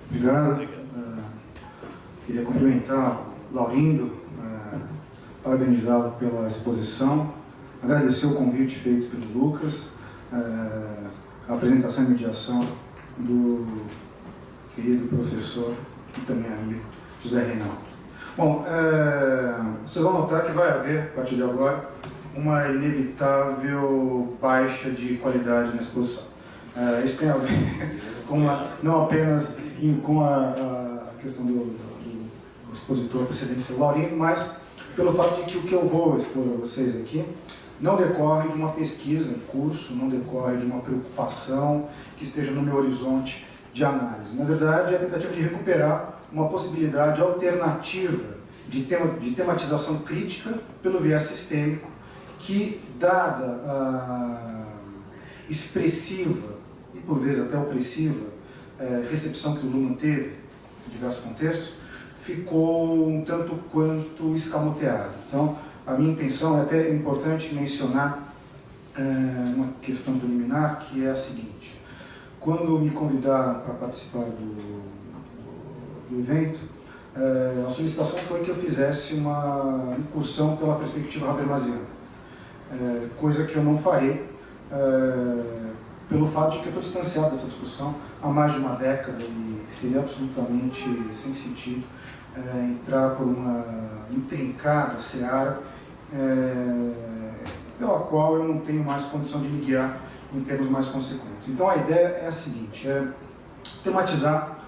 Obrigado. Queria cumprimentar o Laurindo, parabenizá-lo pela exposição, agradecer o convite feito pelo Lucas, a apresentação e mediação do querido professor e também amigo José Reinaldo. Bom, vocês vão notar que vai haver, a partir de agora, uma inevitável baixa de qualidade na exposição. Isso tem a ver com não apenas com a questão do expositor precedente ser Laurindo, mas pelo fato de que o que eu vou expor a vocês aqui não decorre de uma pesquisa em curso, não decorre de uma preocupação que esteja no meu horizonte de análise. Na verdade, é a tentativa de recuperar uma possibilidade alternativa de tematização crítica pelo viés sistêmico que, dada a expressiva e por vezes até opressiva recepção que o Luhmann teve em diversos contextos, ficou um tanto quanto escamoteado. Então, a minha intenção é até importante mencionar uma questão preliminar, que é a seguinte: quando me convidaram para participar do evento, a solicitação foi que eu fizesse uma incursão pela perspectiva habermasiana, coisa que eu não farei, pelo fato de que eu estou distanciado dessa discussão há mais de uma década e seria absolutamente sem sentido entrar por uma intrincada seara pela qual eu não tenho mais condição de me guiar em termos mais consequentes. Então a ideia é a seguinte: é tematizar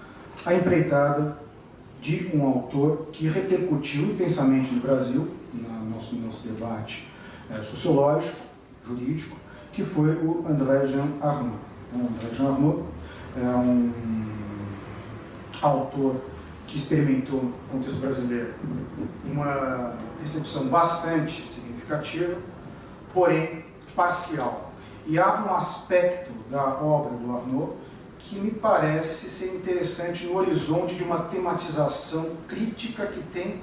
a empreitada de um autor que repercutiu intensamente no Brasil, no nosso debate sociológico, jurídico, que foi o André Jean Arnaud. O André Jean Arnaud é um autor que experimentou no contexto brasileiro uma recepção bastante significativa, porém parcial. E há um aspecto da obra do Arnaud que me parece ser interessante no horizonte de uma tematização crítica que tem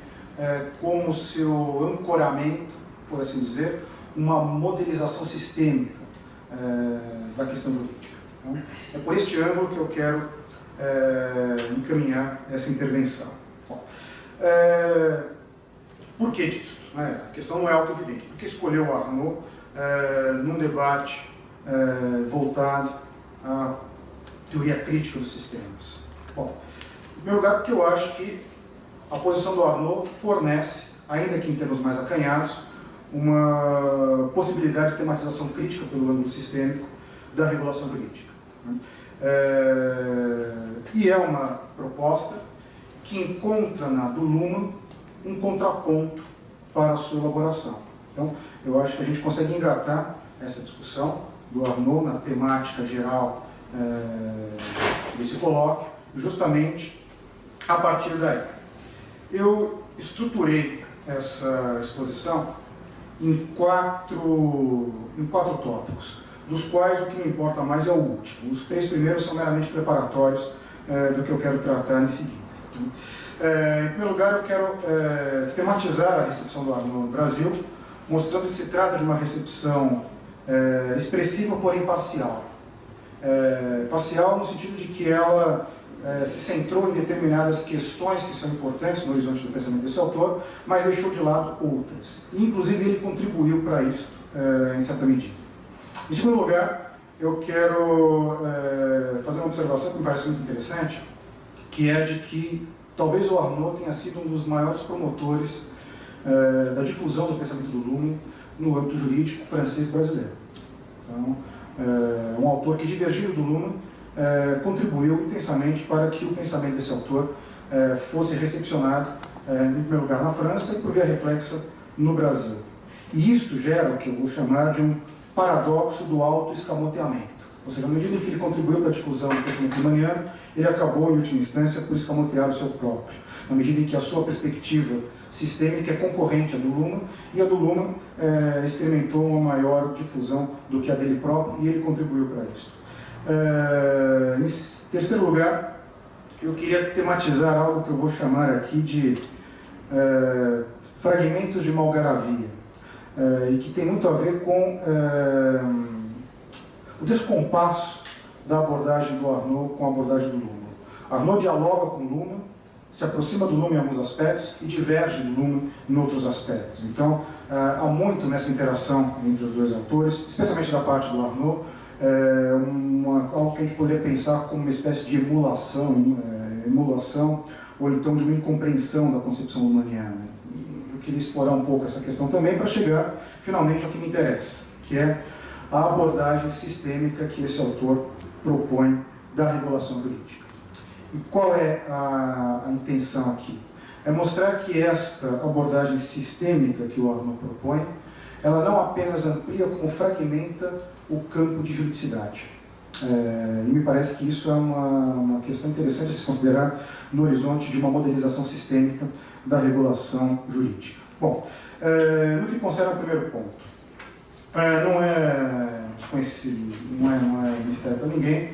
como seu ancoramento, por assim dizer, uma modelização sistêmica da questão jurídica. Então, é por este ângulo que eu quero encaminhar essa intervenção. Bom, por que disso? A questão não é auto-evidente. Por que escolheu o Arnaud num debate voltado à teoria crítica dos sistemas? Bom, em primeiro lugar, porque eu acho que a posição do Arnaud fornece, ainda que em termos mais acanhados, uma possibilidade de tematização crítica pelo ângulo sistêmico da regulação jurídica. E é uma proposta que encontra na do Luhmann um contraponto para a sua elaboração. Então, eu acho que a gente consegue engatar essa discussão do Arnaud na temática geral desse colóquio, justamente a partir daí. Eu estruturei essa exposição em quatro tópicos, dos quais o que me importa mais é o último. Os três primeiros são meramente preparatórios do que eu quero tratar em seguida. Em primeiro lugar, eu quero tematizar a recepção do Arnaud no Brasil, mostrando que se trata de uma recepção expressiva, porém parcial. Parcial no sentido de que ela se centrou em determinadas questões que são importantes no horizonte do pensamento desse autor, mas deixou de lado outras. E, inclusive, ele contribuiu para isso, em certa medida. Em segundo lugar, eu quero fazer uma observação que me parece muito interessante, que é de que talvez o Arnaud tenha sido um dos maiores promotores da difusão do pensamento do Luhmann no âmbito jurídico francês brasileiro. Então, um autor que, divergindo do Luhmann, contribuiu intensamente para que o pensamento desse autor fosse recepcionado, em primeiro lugar, na França e, por via reflexa, no Brasil. E isto gera o que eu vou chamar de um paradoxo do autoescamoteamento. Ou seja, à medida em que ele contribuiu para a difusão do pensamento luhmanniano, ele acabou, em última instância, por escamotear o seu próprio. Na medida em que a sua perspectiva sistêmica é concorrente à do Luhmann, e a do Luhmann experimentou uma maior difusão do que a dele próprio, e ele contribuiu para isso. Em terceiro lugar, eu queria tematizar algo que eu vou chamar aqui de fragmentos de malgaravia, e que tem muito a ver com o descompasso da abordagem do Arnaud com a abordagem do Luhmann. Arnaud dialoga com Luhmann, se aproxima do Luhmann em alguns aspectos e diverge do Luhmann em outros aspectos. Então, há muito nessa interação entre os dois autores, especialmente da parte do Arnaud, algo que a gente poderia pensar como uma espécie de emulação ou então de uma incompreensão da concepção luhmanniana. Eu queria explorar um pouco essa questão também para chegar finalmente ao que me interessa, que é a abordagem sistêmica que esse autor propõe da regulação jurídica. E qual é a intenção aqui? É mostrar que esta abordagem sistêmica que o Arnaud propõe, ela não apenas amplia, como fragmenta o campo de juridicidade. E me parece que isso é uma questão interessante a se considerar no horizonte de uma modelização sistêmica da regulação jurídica. Bom, no que concerne ao primeiro ponto, não é desconhecido, não é mistério para ninguém,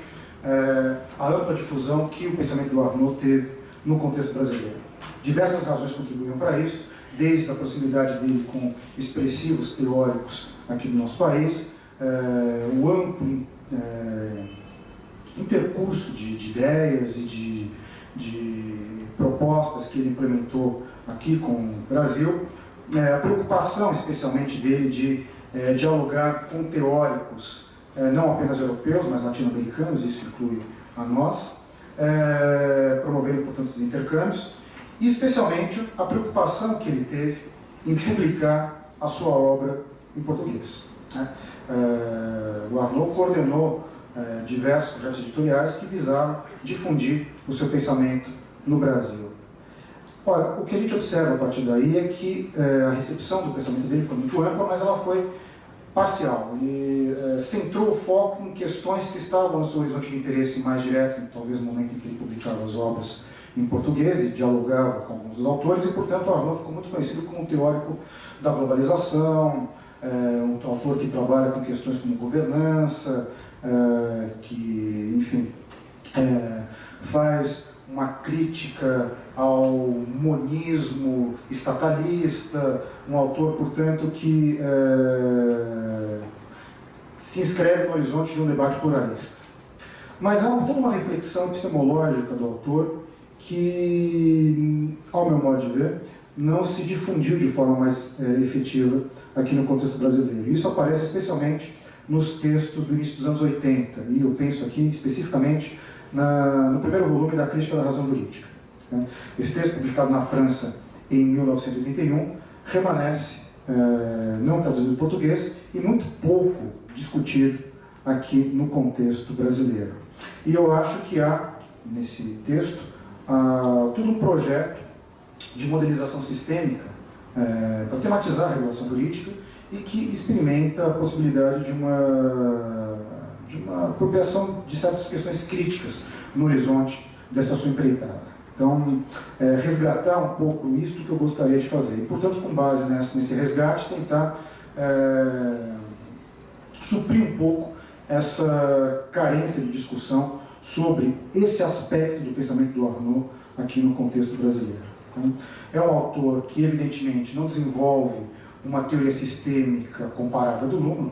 a ampla difusão que o pensamento do Arnaud teve no contexto brasileiro. Diversas razões contribuíram para isso, desde a proximidade dele com expressivos teóricos aqui no nosso país, o amplo intercurso de ideias e de propostas que ele implementou aqui com o Brasil, a preocupação especialmente dele de dialogar com teóricos não apenas europeus, mas latino-americanos, isso inclui a nós, promovendo, portanto, esses intercâmbios, e especialmente a preocupação que ele teve em publicar a sua obra em português. O Arnaud coordenou diversos projetos editoriais que visaram difundir o seu pensamento no Brasil. Ora, o que a gente observa a partir daí é que a recepção do pensamento dele foi muito ampla, mas ela foi parcial. Ele centrou o foco em questões que estavam no seu horizonte de interesse mais direto, talvez no momento em que ele publicava as obras em português e dialogava com alguns dos autores, e, portanto, o Arnaud ficou muito conhecido como um teórico da globalização, um autor que trabalha com questões como governança, que, enfim, faz uma crítica ao monismo estatalista, um autor, portanto, que se inscreve no horizonte de um debate pluralista. Mas há toda uma reflexão epistemológica do autor que, ao meu modo de ver, não se difundiu de forma mais efetiva aqui no contexto brasileiro. Isso aparece especialmente nos textos do início dos anos 80, e eu penso aqui especificamente no primeiro volume da Crítica da Razão Jurídica. Esse texto, publicado na França em 1981, remanesce não traduzido em português e muito pouco discutido aqui no contexto brasileiro. E eu acho que há, nesse texto, todo um projeto de modelização sistêmica para tematizar a regulação jurídica e que experimenta a possibilidade de uma apropriação de certas questões críticas no horizonte dessa sua empreitada. Então, resgatar um pouco isso que eu gostaria de fazer. E, portanto, com base nesse resgate, tentar suprir um pouco essa carência de discussão sobre esse aspecto do pensamento do Arnaud aqui no contexto brasileiro. Então, é um autor que, evidentemente, não desenvolve uma teoria sistêmica comparável do Luhmann.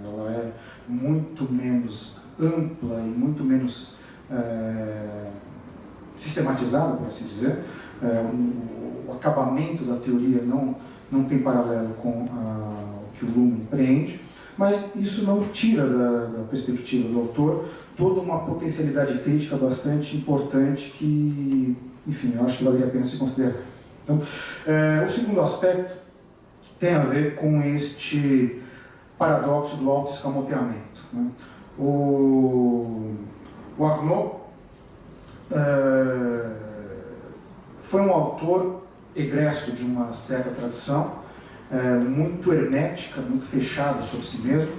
Ela é muito menos ampla e muito menos sistematizada, por assim dizer. O acabamento da teoria não tem paralelo com o que o Luhmann empreende, mas isso não tira da perspectiva do autor toda uma potencialidade crítica bastante importante que, enfim, eu acho que valeria a pena se considerar. Então, o segundo aspecto tem a ver com este paradoxo do autoescamoteamento. O Arnaud foi um autor egresso de uma certa tradição, muito hermética, muito fechada sobre si mesmo,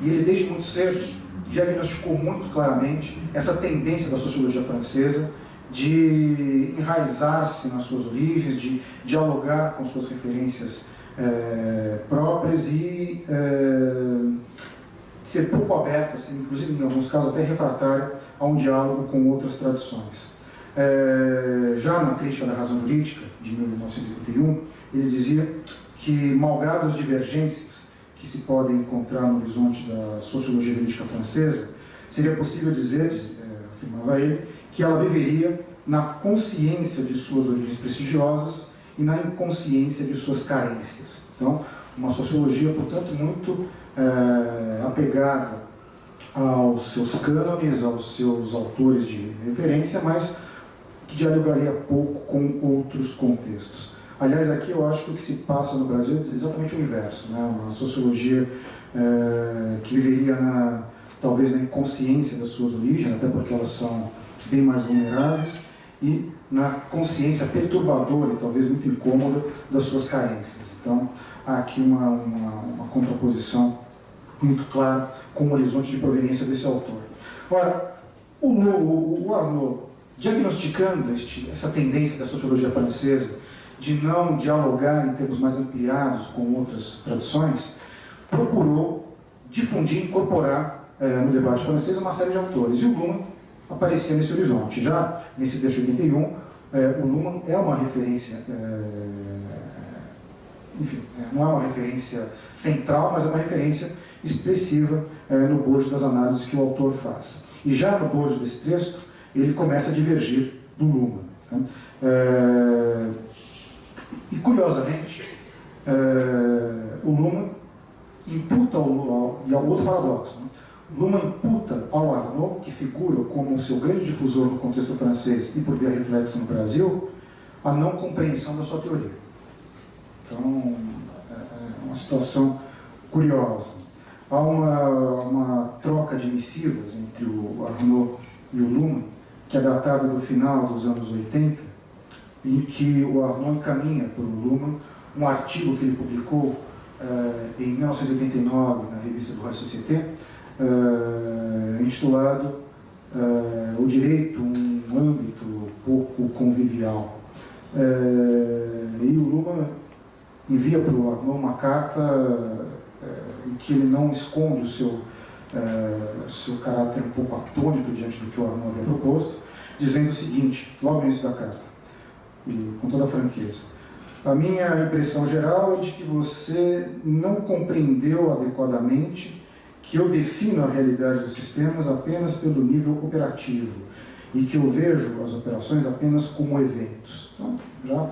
e ele desde muito cedo diagnosticou muito claramente essa tendência da sociologia francesa de enraizar-se nas suas origens, de dialogar com suas referências próprias e ser pouco aberta, inclusive em alguns casos até refratária, a um diálogo com outras tradições. Já na Crítica da Razão Jurídica, de 1981, ele dizia que, malgrado as divergências que se podem encontrar no horizonte da sociologia jurídica francesa, seria possível dizer, afirmava ele, que ela viveria na consciência de suas origens prestigiosas e na inconsciência de suas carências. Então, uma sociologia, portanto, muito apegada aos seus cânones, aos seus autores de referência, mas que dialogaria pouco com outros contextos. Aliás, aqui eu acho que o que se passa no Brasil é exatamente o inverso, né? Uma sociologia que viveria talvez na inconsciência das suas origens, até porque elas são bem mais vulneráveis, e na consciência perturbadora e talvez muito incômoda das suas carências. Então, há aqui uma contraposição muito clara com o horizonte de proveniência desse autor. Ora, o Arnaud, diagnosticando essa tendência da sociologia francesa de não dialogar em termos mais ampliados com outras tradições, procurou difundir, incorporar no debate francês uma série de autores. E o Luhmann aparecia nesse horizonte. Já nesse texto de 81, o Luhmann é uma referência, enfim, não é uma referência central, mas é uma referência expressiva no bojo das análises que o autor faz. E já no bojo desse texto, ele começa a divergir do Luhmann. Né? E, curiosamente, o Luhmann imputa e ao outro paradoxo. Né? O Luhmann imputa ao Arnaud, que figura como o seu grande difusor no contexto francês e por via reflexa no Brasil, a não compreensão da sua teoria. Então, é uma situação curiosa. Há uma troca de missivas entre o Arnaud e o Luhmann, que é datada do final dos anos 80, em que o Arnaud encaminha para o Luhmann um artigo que ele publicou em 1989 na revista do Roy Société, intitulado O Direito, um âmbito pouco convivial. E o Luhmann envia para o Arnaud uma carta em que ele não esconde o seu caráter um pouco atônito diante do que o Arnaud havia proposto, dizendo o seguinte, logo no início da carta, e com toda a franqueza: a minha impressão geral é de que você não compreendeu adequadamente que eu defino a realidade dos sistemas apenas pelo nível operativo e que eu vejo as operações apenas como eventos. Então, já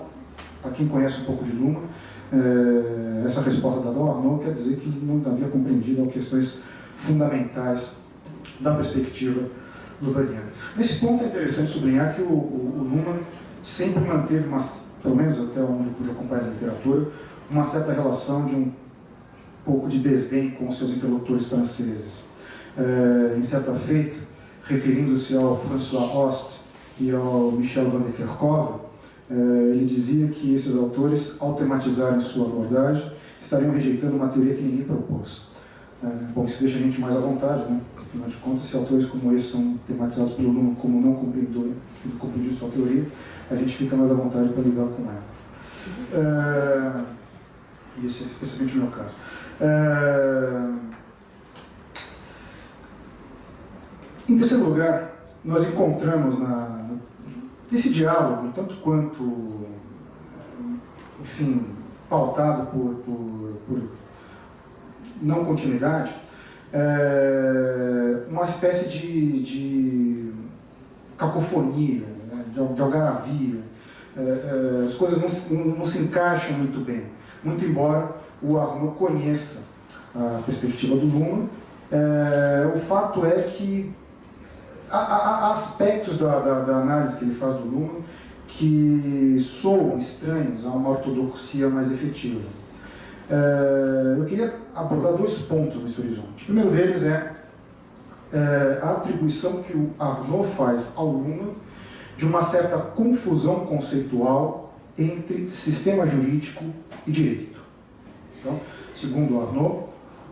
para quem conhece um pouco de Luhmann, essa resposta dada ao Arnaud quer dizer que ele não havia compreendido as questões fundamentais da perspectiva luhmanniana. Nesse ponto é interessante sublinhar que o Luhmann sempre manteve, pelo menos até onde eu pude acompanhar na literatura, uma certa relação de um pouco de desdém com os seus interlocutores franceses. Em certa feita, referindo-se ao François Host e ao Michel van de Kerkhove, ele dizia que esses autores, ao tematizarem sua abordagem, estariam rejeitando uma teoria que ninguém propôs. Bom, isso deixa a gente mais à vontade, né? Afinal de contas, se autores como esses são tematizados pelo Luhmann como não compreendido sua teoria, a gente fica mais à vontade para lidar com ela. E esse é especialmente o meu caso. Em terceiro lugar, nós encontramos nesse diálogo, tanto quanto, enfim, pautado por não continuidade, uma espécie de cacofonia, né, de algaravia. As coisas não se encaixam muito bem, muito embora o Arnaud conheça a perspectiva do Luhmann. O fato é que há aspectos da análise que ele faz do Luhmann que soam estranhos a uma ortodoxia mais efetiva. Eu queria abordar dois pontos nesse horizonte. O primeiro deles é a atribuição que o Arnaud faz ao Luhmann de uma certa confusão conceitual entre sistema jurídico e direito. Então, segundo o Arnaud,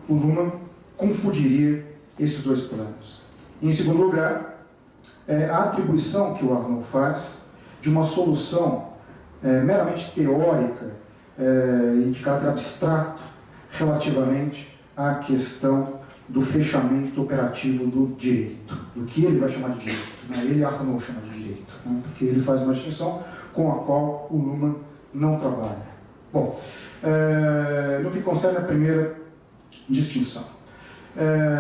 o Luhmann confundiria esses dois planos. Em segundo lugar, a atribuição que o Arnaud faz de uma solução meramente teórica e de caráter abstrato relativamente à questão do fechamento operativo do direito, do que ele vai chamar de direito, né? Ele, Arnaud, chama de direito, né? Porque ele faz uma distinção com a qual o Luhmann não trabalha. Bom, no que concerne a primeira distinção,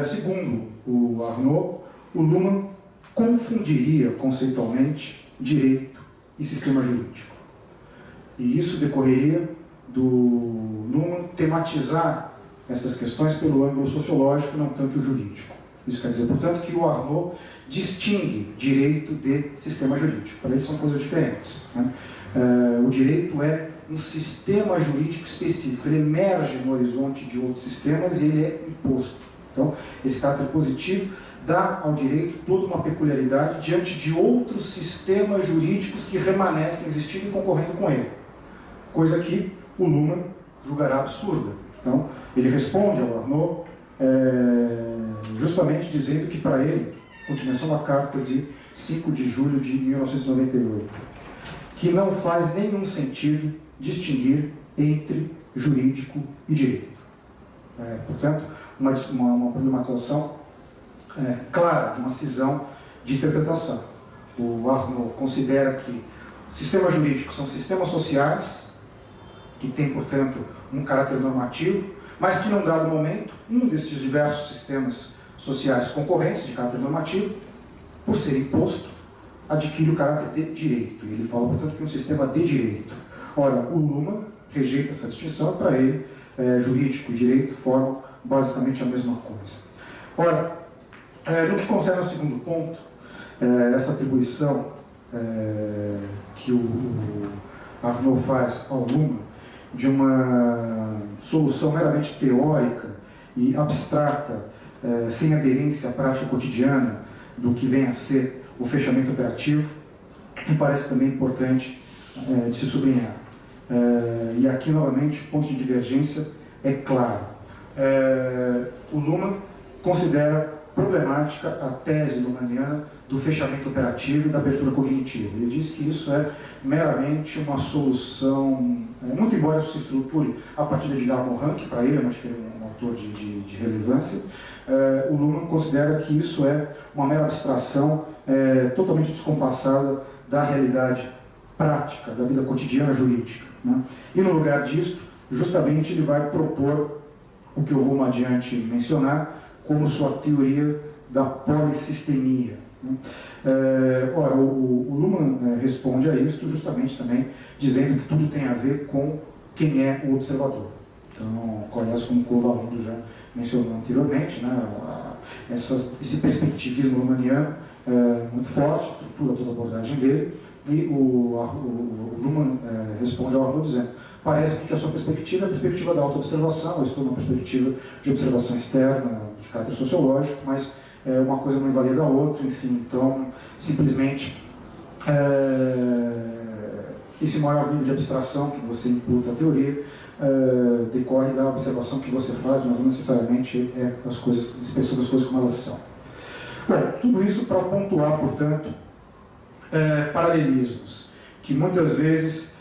segundo o Arnaud, o Luhmann confundiria conceitualmente direito e sistema jurídico. E isso decorreria do Luhmann tematizar essas questões pelo ângulo sociológico, não tanto o jurídico. Isso quer dizer, portanto, que o Arnaud distingue direito de sistema jurídico. Para ele são coisas diferentes, né? O direito é um sistema jurídico específico, ele emerge no horizonte de outros sistemas e ele é imposto. Então, esse caráter positivo dá ao direito toda uma peculiaridade diante de outros sistemas jurídicos que remanescem existindo e concorrendo com ele. Coisa que o Luhmann julgará absurda. Então, ele responde ao Arnaud justamente dizendo que, para ele, continuação da carta de 5 de julho de 1998, que não faz nenhum sentido distinguir entre jurídico e direito. Portanto, uma problematização clara, uma cisão de interpretação. O Arnaud considera que sistemas jurídicos são sistemas sociais, que têm, portanto, um caráter normativo, mas que, num dado momento, um desses diversos sistemas sociais concorrentes de caráter normativo, por ser imposto, adquire o caráter de direito. E ele fala, portanto, que é um sistema de direito. Ora, o Luhmann rejeita essa distinção, para ele, jurídico e direito formam basicamente a mesma coisa. Ora, no que concerne ao segundo ponto, essa atribuição que o Arnaud faz ao Luhmann de uma solução meramente teórica e abstrata, sem aderência à prática cotidiana do que vem a ser o fechamento operativo, me parece também importante de se sublinhar. E aqui, novamente, o ponto de divergência é claro. O Luhmann considera problemática a tese luhmanniana do fechamento operativo e da abertura cognitiva. Ele diz que isso é meramente uma solução, muito embora isso se estruture a partir de Edgar Morin, que para ele é um autor de relevância, o Luhmann considera que isso é uma mera abstração totalmente descompassada da realidade prática, da vida cotidiana jurídica, né? E no lugar disso, justamente ele vai propor o que eu vou mais adiante mencionar como sua teoria da polissistemia, né? Ora, o Luhmann responde a isso justamente também dizendo que tudo tem a ver com quem é o observador. Então, aliás, como o Covalindo já mencionou anteriormente, né, esse perspectivismo luhmanniano muito forte, estrutura toda a abordagem dele, e o Luhmann responde ao Arnaud dizendo: parece que a sua perspectiva é a perspectiva da autoobservação, eu estou numa perspectiva de observação externa, de caráter sociológico, mas uma coisa não invalida a outra, enfim, então, simplesmente, esse maior nível de abstração que você imputa à teoria decorre da observação que você faz, mas não necessariamente as coisas, a expressão das coisas como elas são. Bom, tudo isso para pontuar, portanto, paralelismos, que muitas vezes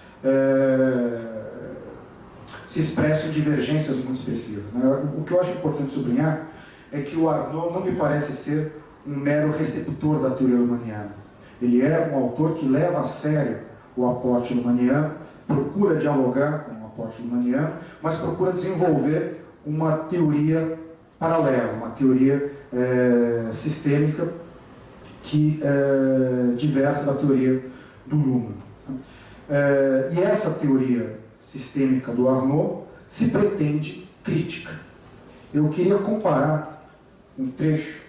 se expressam em divergências muito expressivas, né? O que eu acho importante sublinhar é que o Arnaud não me parece ser um mero receptor da teoria luhmanniana. Ele é um autor que leva a sério o aporte luhmanniano, procura dialogar com o aporte luhmanniano, mas procura desenvolver uma teoria paralela, uma teoria sistêmica que diversa da teoria do Luhmann. E essa teoria sistêmica do Arnaud se pretende crítica. Eu queria comparar um trecho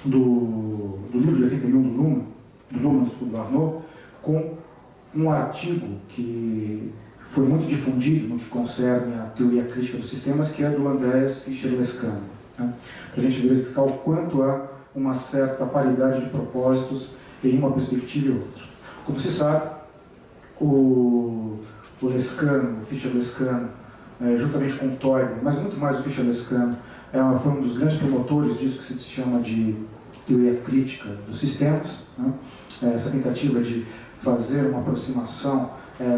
do livro de 81 do Luhmann do Arnaud, com um artigo que foi muito difundido no que concerne a teoria crítica dos sistemas, que é do Andreas Fischer-Lescano, né? Para a gente verificar o quanto há uma certa paridade de propósitos em uma perspectiva e outra. Como se sabe, o Fischer-Lescano, juntamente com o Toynbee, mas muito mais o Fischer-Lescano, foi um dos grandes promotores disso que se chama de teoria crítica dos sistemas, né? Essa tentativa de fazer uma aproximação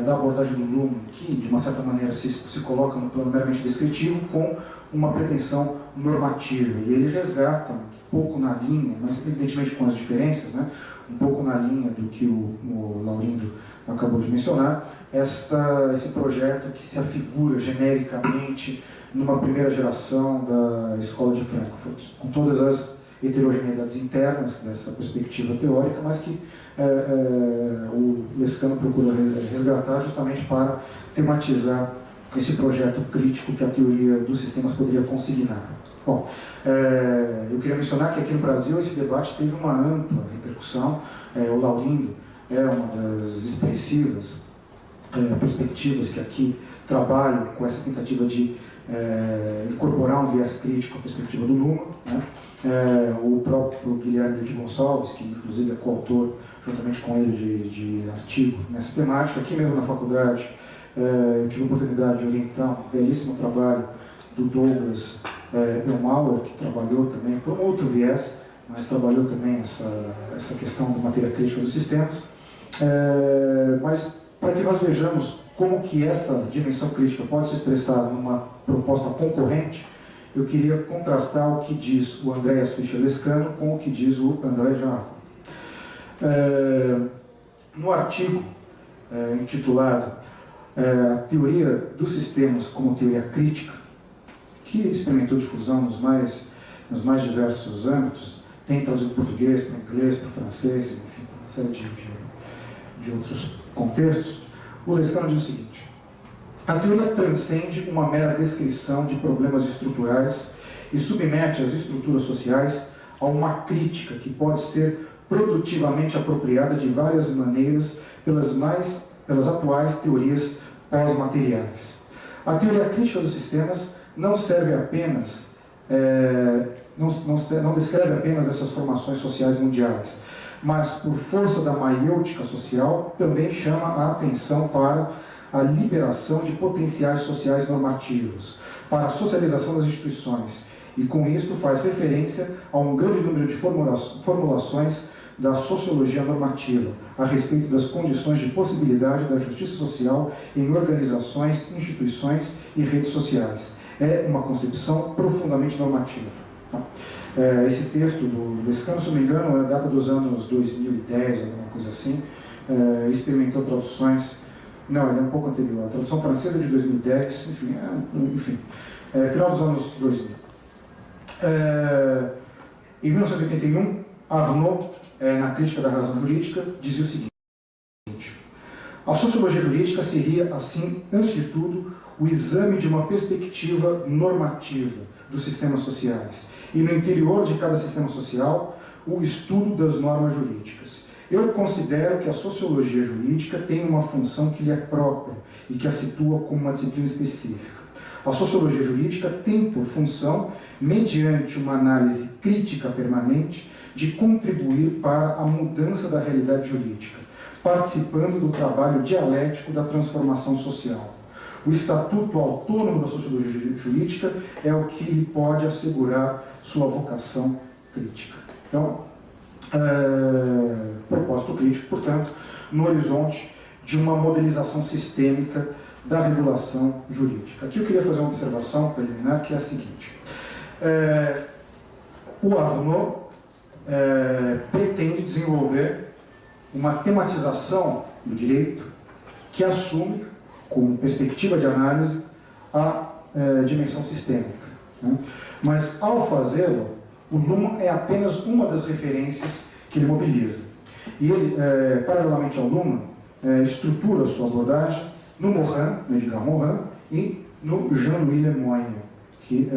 da abordagem do Luhmann, que de uma certa maneira se coloca no plano meramente descritivo, com uma pretensão normativa. E ele resgata um pouco na linha, mas evidentemente com as diferenças, né? Um pouco na linha do que o Laurindo acabou de mencionar, esse projeto que se afigura genericamente numa primeira geração da Escola de Frankfurt, com todas as heterogeneidades internas dessa perspectiva teórica, mas que o Lescano procura resgatar justamente para tematizar esse projeto crítico que a teoria dos sistemas poderia consignar. Bom, eu queria mencionar que aqui no Brasil esse debate teve uma ampla repercussão. O Laurindo é uma das expressivas perspectivas que aqui trabalham com essa tentativa de incorporar um viés crítico à perspectiva do Luhmann, né? O próprio Guilherme de Gonçalves, que inclusive é coautor, juntamente com ele, de artigo nessa temática. Aqui mesmo na faculdade, eu tive a oportunidade de orientar um belíssimo trabalho do Douglas Eumauer, que trabalhou também por um outro viés, mas trabalhou também essa questão da matéria crítica dos sistemas. Mas para que nós vejamos como que essa dimensão crítica pode se expressar numa proposta concorrente, eu queria contrastar o que diz o Andreas Fischer-Lescano com o que diz o André Jarro. No artigo intitulado A Teoria dos Sistemas como Teoria Crítica, que experimentou difusão nos mais diversos âmbitos, tem traduzido para português, para inglês, para francês, enfim, uma série de outros contextos, o Lescano diz o seguinte: a teoria transcende uma mera descrição de problemas estruturais e submete as estruturas sociais a uma crítica que pode ser produtivamente apropriada de várias maneiras pelas atuais teorias pós-materiais. A teoria crítica dos sistemas não serve apenas, não descreve apenas essas formações sociais mundiais, mas, por força da maiêutica social, também chama a atenção para a liberação de potenciais sociais normativos, para a socialização das instituições, e com isto faz referência a um grande número de formulações da sociologia normativa, a respeito das condições de possibilidade da justiça social em organizações, instituições e redes sociais. É uma concepção profundamente normativa. Esse texto do Lescano, se não me engano, data dos anos 2010, alguma coisa assim, experimentou traduções. Não, ele é um pouco anterior. A tradução francesa de 2010, enfim, final dos anos 2000. Em 1981, Arnaud, na Crítica da Razão Jurídica, dizia o seguinte: a sociologia jurídica seria, assim, antes de tudo, o exame de uma perspectiva normativa dos sistemas sociais, e no interior de cada sistema social, o estudo das normas jurídicas. Eu considero que a sociologia jurídica tem uma função que lhe é própria e que a situa como uma disciplina específica. A sociologia jurídica tem por função, mediante uma análise crítica permanente, de contribuir para a mudança da realidade jurídica, participando do trabalho dialético da transformação social. O estatuto autônomo da sociologia jurídica é o que lhe pode assegurar sua vocação crítica. Então, propósito crítico, portanto, no horizonte de uma modelização sistêmica da regulação jurídica. Aqui eu queria fazer uma observação preliminar, que é a seguinte: o Arnaud pretende desenvolver uma tematização do direito que assume, como perspectiva de análise, a dimensão sistêmica, né? Mas, ao fazê-lo, o Luhmann é apenas uma das referências que ele mobiliza. E ele, paralelamente ao Luhmann, estrutura sua abordagem no Morin, no Edgar Morin, e no Jean-Louis Lemoyne, que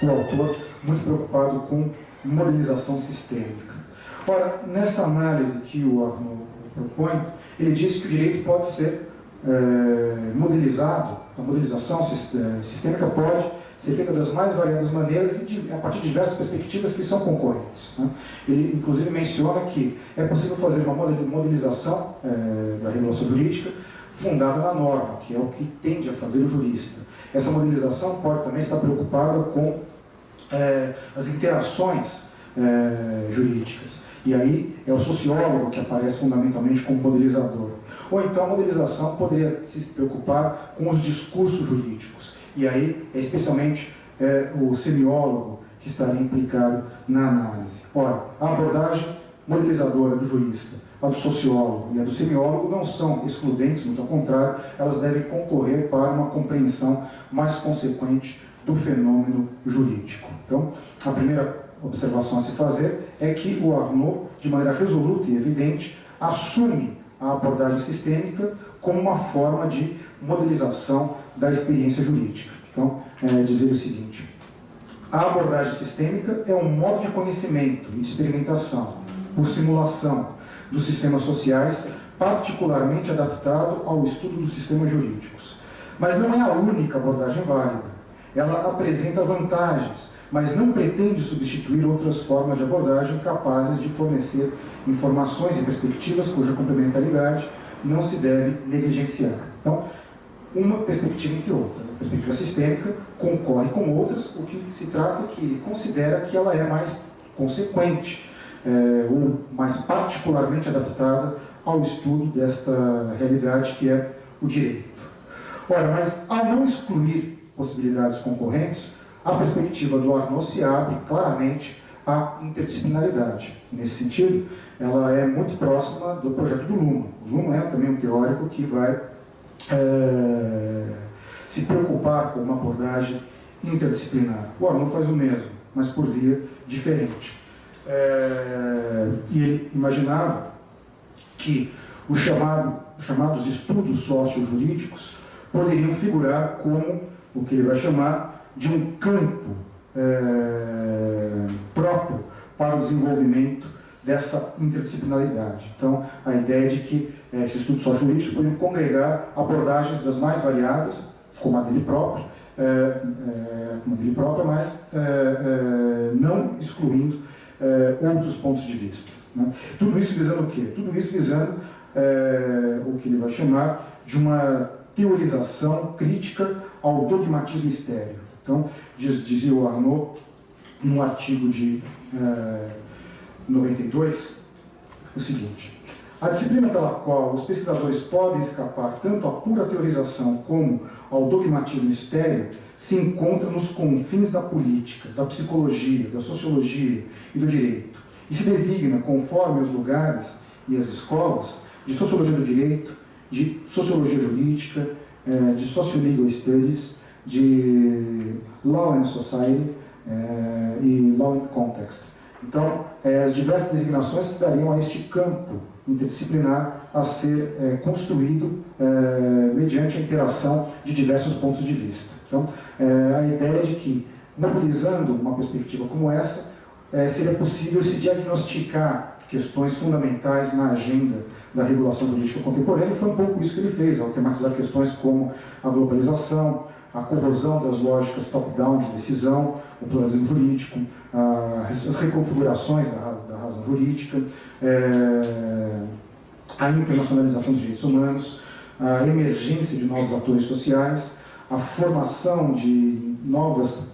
o autor muito preocupado com modelização sistêmica. Ora, nessa análise que o Arnaud propõe, ele disse que o direito pode ser modelizado, a modelização sistêmica pode ser feita das mais variadas maneiras e a partir de diversas perspectivas que são concorrentes, né? Ele, inclusive, menciona que é possível fazer uma modelização da regulação jurídica fundada na norma, que é o que tende a fazer o jurista. Essa modelização pode também estar preocupada com as interações jurídicas. E aí é o sociólogo que aparece fundamentalmente como modelizador. Ou então a modelização poderia se preocupar com os discursos jurídicos. E aí é especialmente o semiólogo que estaria implicado na análise. Ora, a abordagem modelizadora do jurista, a do sociólogo e a do semiólogo não são excludentes, muito ao contrário, elas devem concorrer para uma compreensão mais consequente do fenômeno jurídico. Então, a primeira observação a se fazer é que o Arnaud, de maneira resoluta e evidente, assume a abordagem sistêmica como uma forma de modelização da experiência jurídica. Então, dizer o seguinte: a abordagem sistêmica é um modo de conhecimento e de experimentação, por simulação, dos sistemas sociais, particularmente adaptado ao estudo dos sistemas jurídicos. Mas não é a única abordagem válida. Ela apresenta vantagens, mas não pretende substituir outras formas de abordagem capazes de fornecer informações e perspectivas cuja complementaridade não se deve negligenciar. Então, uma perspectiva entre outra. A perspectiva sistêmica concorre com outras, o que se trata é que ele considera que ela é mais consequente, ou mais particularmente adaptada ao estudo desta realidade que é o direito. Ora, mas ao não excluir possibilidades concorrentes, a perspectiva do Arnaud se abre claramente à interdisciplinaridade. Nesse sentido, ela é muito próxima do projeto do Luhmann. O Luhmann é também um teórico que vai se preocupar com uma abordagem interdisciplinar. O Arnaud faz o mesmo, mas por via diferente. E ele imaginava que os chamados estudos sociojurídicos poderiam figurar como o que ele vai chamar de um campo próprio para o desenvolvimento dessa interdisciplinaridade. Então, a ideia de que esses estudos sociojurídicos poderiam congregar abordagens das mais variadas, como a dele própria, mas não excluindo outros pontos de vista. Né? Tudo isso visando o quê? Tudo isso visando o que ele vai chamar de uma teorização crítica ao dogmatismo estéreo. Então, dizia o Arnaud, num artigo de 92, o seguinte: a disciplina pela qual os pesquisadores podem escapar tanto à pura teorização como ao dogmatismo estéreo se encontra nos confins da política, da psicologia, da sociologia e do direito, e se designa, conforme os lugares e as escolas, de sociologia do direito, de sociologia jurídica, de socio-legal studies, de law and society e law and context. Então, as diversas designações que dariam a este campo interdisciplinar a ser construído mediante a interação de diversos pontos de vista. Então, a ideia de que, mobilizando uma perspectiva como essa, seria possível se diagnosticar questões fundamentais na agenda da regulação jurídica contemporânea, e foi um pouco isso que ele fez, ao tematizar questões como a globalização, a corrosão das lógicas top-down de decisão, o pluralismo jurídico, as reconfigurações da razão jurídica, a internacionalização dos direitos humanos, a emergência de novos atores sociais, a formação de novas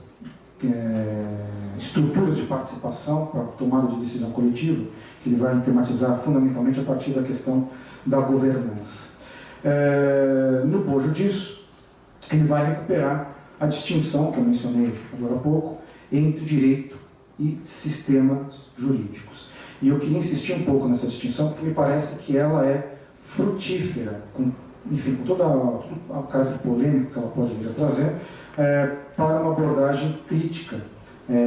estruturas de participação para a tomada de decisão coletiva, que ele vai tematizar fundamentalmente a partir da questão da governança. No bojo disso, ele vai recuperar a distinção que eu mencionei agora há pouco entre direito e sistemas jurídicos. E eu queria insistir um pouco nessa distinção, porque me parece que ela é frutífera, com todo o caráter polêmico que ela pode vir a trazer, para uma abordagem crítica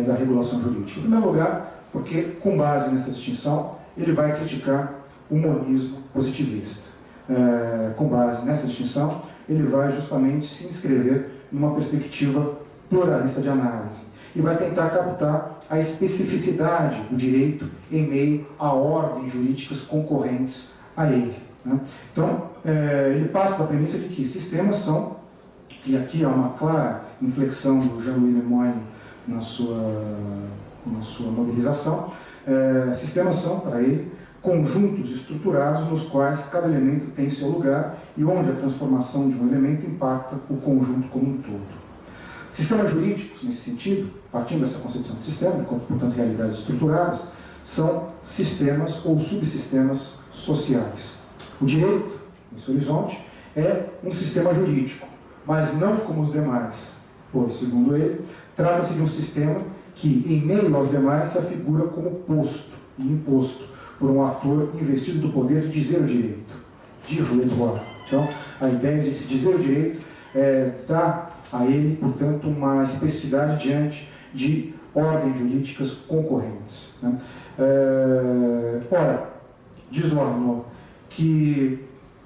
da regulação jurídica. Em primeiro lugar, porque, com base nessa distinção, ele vai criticar o monismo positivista. Com base nessa distinção, ele vai justamente se inscrever numa perspectiva pluralista de análise e vai tentar captar a especificidade do direito em meio a ordens jurídicas concorrentes a ele. Né? Então, ele parte da premissa de que sistemas são, e aqui há uma clara inflexão do Jean-Louis Lemoyne na sua modelização, sistemas são, para ele, conjuntos estruturados nos quais cada elemento tem seu lugar e onde a transformação de um elemento impacta o conjunto como um todo. Sistemas jurídicos, nesse sentido, partindo dessa concepção de sistema, portanto realidades estruturadas, são sistemas ou subsistemas sociais. O direito, nesse horizonte, é um sistema jurídico, mas não como os demais, pois, segundo ele, trata-se de um sistema que, em meio aos demais, se afigura como posto e imposto por um ator investido do poder de dizer o direito, dire le droit. Então, a ideia de se dizer o direito dá a ele, portanto, uma especificidade diante de ordens jurídicas concorrentes, né? Ora, diz o Arnaud que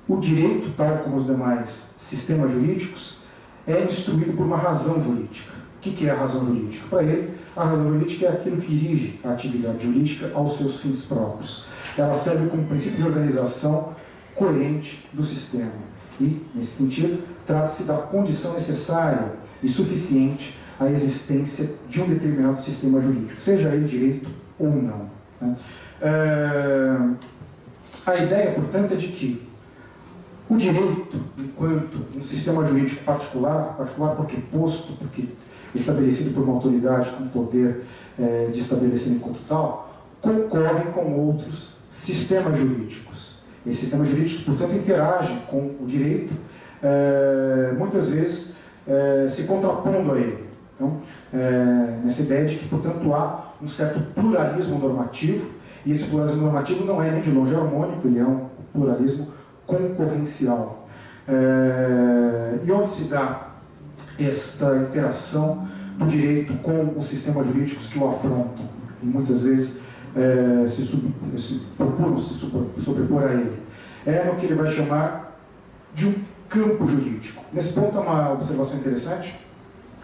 o direito, tal como os demais sistemas jurídicos, é instruído por uma razão jurídica. O que é a razão jurídica? Para ele, a razão jurídica é aquilo que dirige a atividade jurídica aos seus fins próprios. Ela serve como princípio de organização coerente do sistema. E, nesse sentido, trata-se da condição necessária e suficiente à existência de um determinado sistema jurídico, seja ele direito ou não, né? A ideia, portanto, é de que o direito, enquanto um sistema jurídico particular porque posto, porque estabelecido por uma autoridade com poder de estabelecer enquanto tal, concorre com outros sistemas jurídicos. Esses sistemas jurídicos, portanto, interagem com o direito, muitas vezes se contrapondo a ele. Então, nessa ideia de que, portanto, há um certo pluralismo normativo, e esse pluralismo normativo não é nem de longe harmônico, ele é um pluralismo concorrencial. E onde se dá esta interação do direito com os sistemas jurídicos que o afrontam, e muitas vezes procuram se sobrepor a ele? É no que ele vai chamar de um campo jurídico. Nesse ponto, é uma observação interessante.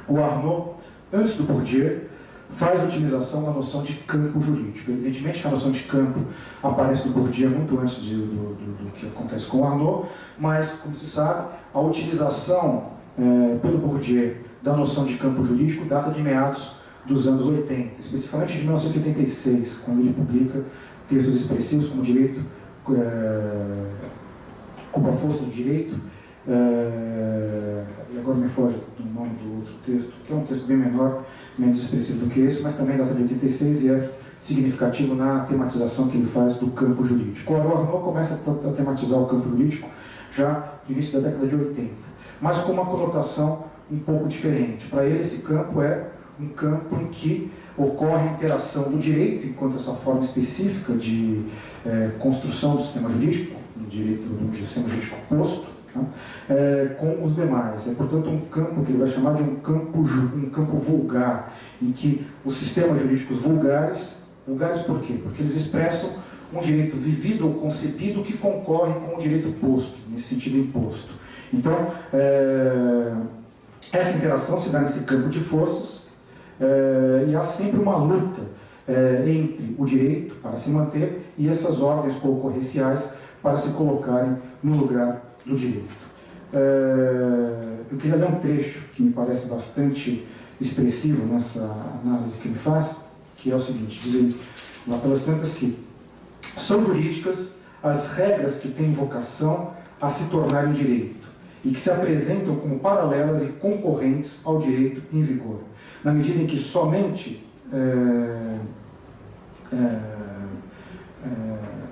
O Arnaud, antes do Bourdieu, faz a utilização da noção de campo jurídico. Evidentemente que a noção de campo aparece no Bourdieu muito antes do que acontece com o Arnaud, mas, como se sabe, a utilização pelo Bourdieu da noção de campo jurídico data de meados dos anos 80, especificamente de 1986, quando ele publica textos expressivos como direito, como a força do direito, e agora me foge o nome do outro texto, que é um texto bem menor, menos expressivo do que esse, mas também data de 86 e é significativo na tematização que ele faz do campo jurídico. O Arnaud começa a tematizar o campo jurídico já no início da década de 80, mas com uma conotação um pouco diferente. Para ele, esse campo é um campo em que ocorre a interação do direito, enquanto essa forma específica de construção do sistema jurídico, do sistema jurídico posto, com os demais. É, portanto, um campo que ele vai chamar de um campo vulgar, em que os sistemas jurídicos vulgares por quê? Porque eles expressam um direito vivido ou concebido que concorre com o direito posto, nesse sentido imposto. Então, essa interação se dá nesse campo de forças, e há sempre uma luta entre o direito para se manter e essas ordens concorrenciais para se colocarem no lugar do direito. Eu queria ler um trecho que me parece bastante expressivo nessa análise que ele faz, que é o seguinte: diz ele, lá pelas tantas, que são jurídicas as regras que têm vocação a se tornarem direito e que se apresentam como paralelas e concorrentes ao direito em vigor, na medida em que somente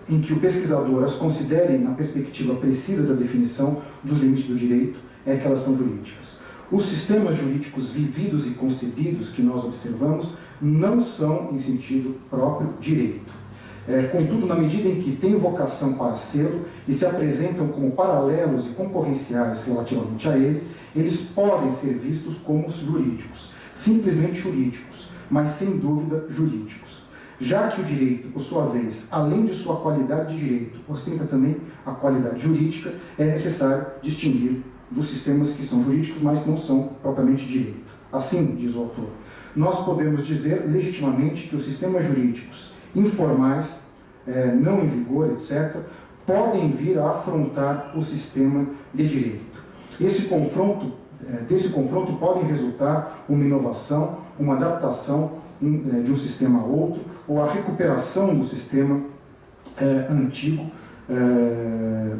em que o pesquisador as considere na perspectiva precisa da definição dos limites do direito, é que elas são jurídicas. Os sistemas jurídicos vividos e concebidos que nós observamos não são, em sentido próprio, direito. Contudo, na medida em que têm vocação para ser e se apresentam como paralelos e concorrenciais relativamente a ele, eles podem ser vistos como jurídicos, simplesmente jurídicos, mas sem dúvida jurídicos. Já que o direito, por sua vez, além de sua qualidade de direito, ostenta também a qualidade jurídica, é necessário distinguir dos sistemas que são jurídicos, mas não são propriamente direito. Assim, diz o autor, nós podemos dizer legitimamente que os sistemas jurídicos informais, não em vigor, etc., podem vir a afrontar o sistema de direito. Desse confronto podem resultar uma inovação, uma adaptação de um sistema a outro, ou a recuperação do sistema antigo,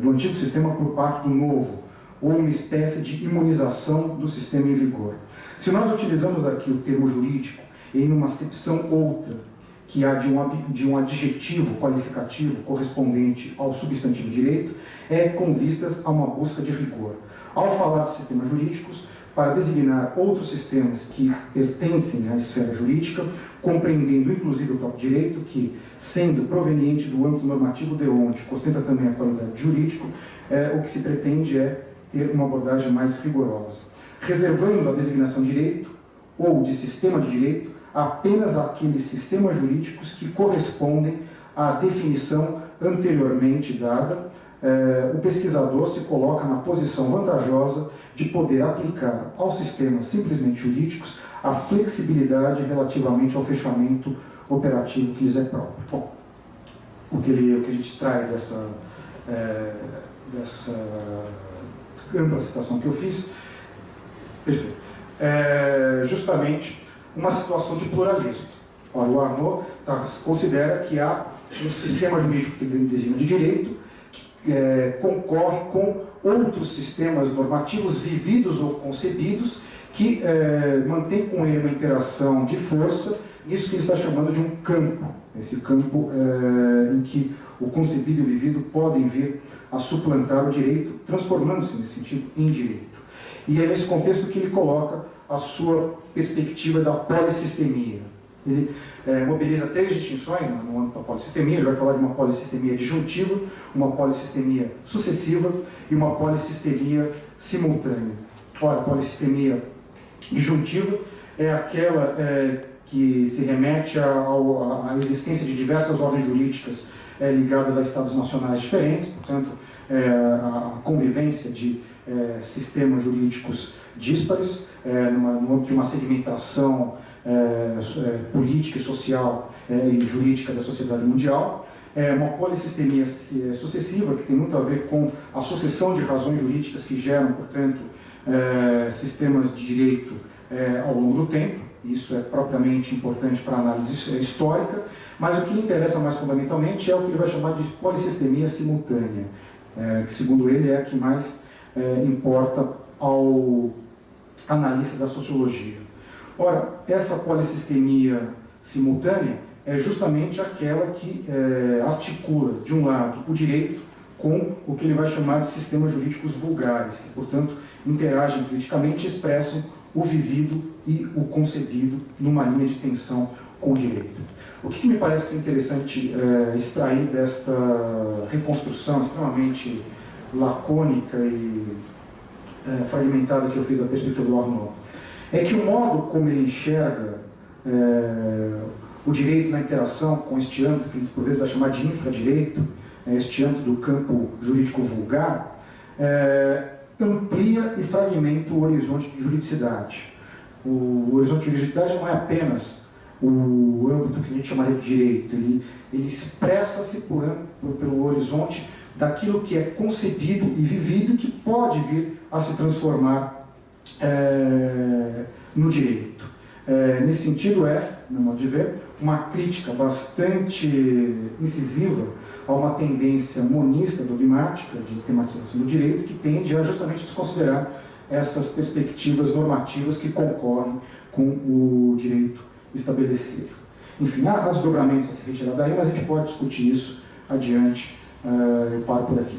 do antigo sistema por parte do novo, ou uma espécie de imunização do sistema em vigor. Se nós utilizamos aqui o termo jurídico em uma acepção outra, que há de um adjetivo qualificativo correspondente ao substantivo direito, é com vistas a uma busca de rigor. Ao falar de sistemas jurídicos, para designar outros sistemas que pertencem à esfera jurídica, compreendendo inclusive o próprio direito, que, sendo proveniente do âmbito normativo deontico, ostenta também a qualidade jurídica, o que se pretende é ter uma abordagem mais rigorosa. reservando a designação de direito ou de sistema de direito apenas àqueles sistemas jurídicos que correspondem à definição anteriormente dada. O pesquisador se coloca na posição vantajosa de poder aplicar aos sistemas simplesmente jurídicos a flexibilidade relativamente ao fechamento operativo que lhes é próprio. Bom, o que a gente extrai dessa ampla citação que eu fiz, justamente uma situação de pluralismo. Olha, o Arnaud considera que há um sistema jurídico que ele designa de direito que concorre com outros sistemas normativos vividos ou concebidos que mantém com ele uma interação de força, isso que ele está chamando de um campo, esse campo em que o concebido e o vivido podem vir a suplantar o direito, transformando-se nesse sentido em direito. E é nesse contexto que ele coloca a sua perspectiva da polissistemia. Ele mobiliza três distinções no âmbito da polissistemia. Ele vai falar de uma polissistemia disjuntiva, uma polissistemia sucessiva e uma polissistemia simultânea. Ora, a polissistemia disjuntiva é aquela que se remete à existência de diversas ordens jurídicas ligadas a estados nacionais diferentes, portanto, a convivência de sistemas jurídicos díspares, no âmbito de uma segmentação política e social e jurídica da sociedade mundial. Uma polissistemia sucessiva, que tem muito a ver com a sucessão de razões jurídicas que geram, portanto, sistemas de direito ao longo do tempo. Isso é propriamente importante para a análise histórica, mas o que lhe interessa mais fundamentalmente é o que ele vai chamar de polissistemia simultânea, que, segundo ele, é a que mais importa ao analista da sociologia. Ora, essa polissistemia simultânea é justamente aquela que articula, de um lado, o direito com o que ele vai chamar de sistemas jurídicos vulgares, que, portanto, interagem criticamente e expressam o vivido e o concebido numa linha de tensão com o direito. O que me parece interessante extrair desta reconstrução extremamente lacônica e fragmentada que eu fiz da perspectiva do Arnaud é que o modo como ele enxerga o direito na interação com este âmbito, que por vezes vai chamar de infradireito, este âmbito do campo jurídico vulgar, amplia e fragmenta o horizonte de juridicidade. O horizonte de juridicidade não é apenas o âmbito que a gente chamaria de direito, ele expressa-se pelo horizonte daquilo que é concebido e vivido e que pode vir a se transformar no direito. Nesse sentido, no modo de ver, uma crítica bastante incisiva a uma tendência monista, dogmática, de tematização do direito, que tende a justamente desconsiderar essas perspectivas normativas que concorrem com o direito estabelecido. Enfim, há desdobramentos a se retirar daí, mas a gente pode discutir isso adiante. Eu paro por aqui.